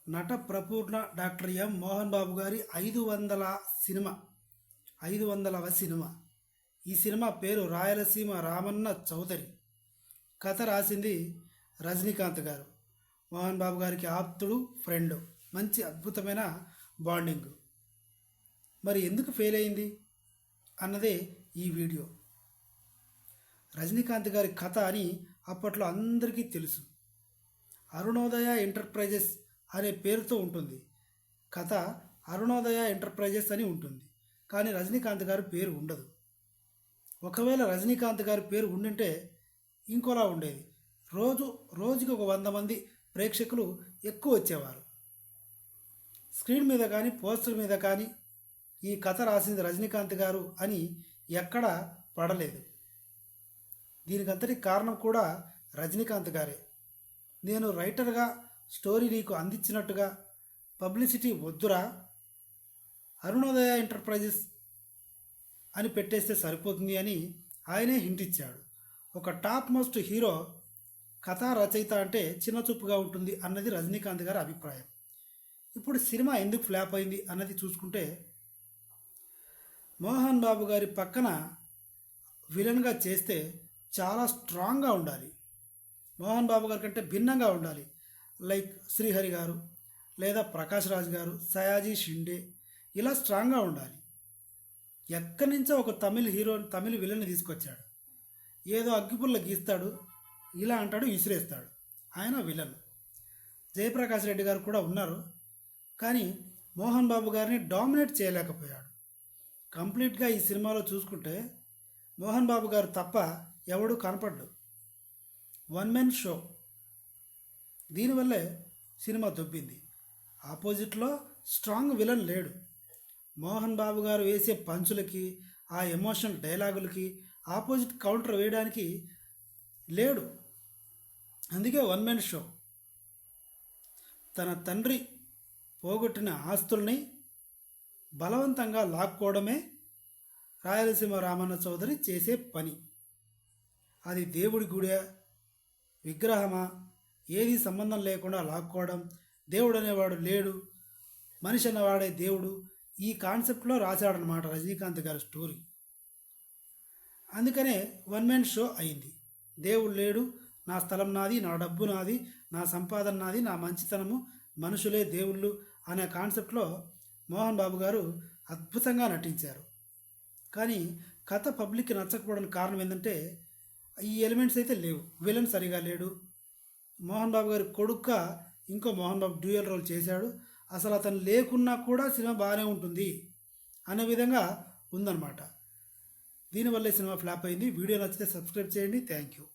నట ప్రపూర్ణ doctor M Mohan Babu గారి 500వ cinema 500వ cinema. ఈ సినిమా పేరు రాయలసీమ రామన్న చౌదరి. కథ రాసింది రజనీకాంత్ గారు. మోహన్ బాబు గారికి ఆప్తుడు, ఫ్రెండ్. మంచి అద్భుతమైన బాండింగ్. మరి ఎందుకు ఫెయిల్ అయింది అన్నదే ఈ వీడియో. రజనీకాంత్ గారి కథ అని అప్పట్లో అందరికీ తెలుసు. అరుణోదయ ఎంటర్ప్రైజెస్ అనే పేరుతో ఉంటుంది. కథ అరుణోదయ ఎంటర్ప్రైజెస్ అని ఉంటుంది. కానీ రజనీకాంత్ గారి పేరు ఉండదు. ఒకవేళ రజనీకాంత్ గారి పేరు ఉండింటే ఇంకోలా ఉండేది. రోజుకి ఒక 100 మంది ప్రేక్షకులు ఎక్కువ వచ్చేవారు. స్క్రీన్ మీద కానీ పోస్టర్ మీద కానీ ఈ కథ రాసింది రజనీకాంత్ గారు అని ఎక్కడా పడలేదు. దీనికంతటి కారణం కూడా రజనీకాంత్ గారే. నేను రైటర్గా స్టోరీ నీకు అందించినట్టుగా పబ్లిసిటీ వద్దురా, అరుణోదయ ఎంటర్ప్రైజెస్ అని పెట్టేస్తే సరిపోతుంది అని ఆయనే హింట్ ఇచ్చాడు. ఒక టాప్ మోస్ట్ హీరో కథా రచయిత అంటే చిన్నచూపుగా ఉంటుంది అన్నది రజనీకాంత్ గారి అభిప్రాయం. ఇప్పుడు సినిమా ఎందుకు ఫ్లాప్ అయింది అన్నది చూసుకుంటే, మోహన్ బాబు గారి పక్కన విలన్గా చేస్తే చాలా స్ట్రాంగ్గా ఉండాలి. మోహన్ బాబు గారి కంటే భిన్నంగా ఉండాలి. లైక్ శ్రీహరి గారు లేదా ప్రకాష్ రాజ్ గారు, సయాజీ షిండే, ఇలా స్ట్రాంగ్గా ఉండాలి. ఎక్కడి నుంచో ఒక తమిళ విలన్ని తీసుకొచ్చాడు. ఏదో అగ్గిపుల్ల గీస్తాడు, ఇలా అంటాడు, విసిరేస్తాడు. ఆయన విలన్. జయప్రకాష్ రెడ్డి గారు కూడా ఉన్నారు. కానీ మోహన్ బాబు గారిని డామినేట్ చేయలేకపోయాడు. కంప్లీట్గా ఈ సినిమాలో చూసుకుంటే మోహన్ బాబు గారు తప్ప ఎవడూ కనపడ్డు. One men show. దీనివల్లే సినిమా దొబ్బింది. ఆపోజిట్లో స్ట్రాంగ్ విలన్ లేడు. మోహన్ బాబు గారు వేసే పంచులకి, ఆ ఎమోషనల్ డైలాగులకి ఆపోజిట్ కౌంటర్ వేయడానికి లేడు. అందుకే వన్ మెన్ షో. తన తండ్రి పోగొట్టిన ఆస్తుల్ని బలవంతంగా లాక్కోవడమే రాయలసీమ రామన్న చౌదరి చేసే పని. అది దేవుడి గుడే, విగ్రహమా, ఏది సంబంధం లేకుండా లాక్కోవడం. దేవుడు అనేవాడు లేడు, మనిషి అన్నవాడే దేవుడు. ఈ కాన్సెప్ట్లో రాశాడనమాట రజనీకాంత్ గారి స్టోరీ. అందుకనే వన్ మ్యాన్ షో అయింది. దేవుడు లేడు, నా స్థలం నాది, నా డబ్బు నాది, నా సంపాదన నాది, నా మంచితనము, మనుషులే దేవుళ్ళు అనే కాన్సెప్ట్లో మోహన్ బాబు గారు అద్భుతంగా నటించారు. కానీ కథ పబ్లిక్కి నచ్చకపోవడానికి కారణం ఏంటంటే ఈ ఎలిమెంట్స్ అయితే లేవు. విలన్ సరిగా లేడు. మోహన్ బాబు గారి కొడుక్క ఇంకో మోహన్ బాబు డ్యూయల్ రోల్ చేశాడు. అసలు అతను లేకున్నా కూడా సినిమా బాగానే ఉంటుంది అనే విధంగా ఉందన్నమాట. దీనివల్లే సినిమా ఫ్లాప్ అయింది. వీడియో నచ్చితే సబ్స్క్రైబ్ చేయండి. Thank you.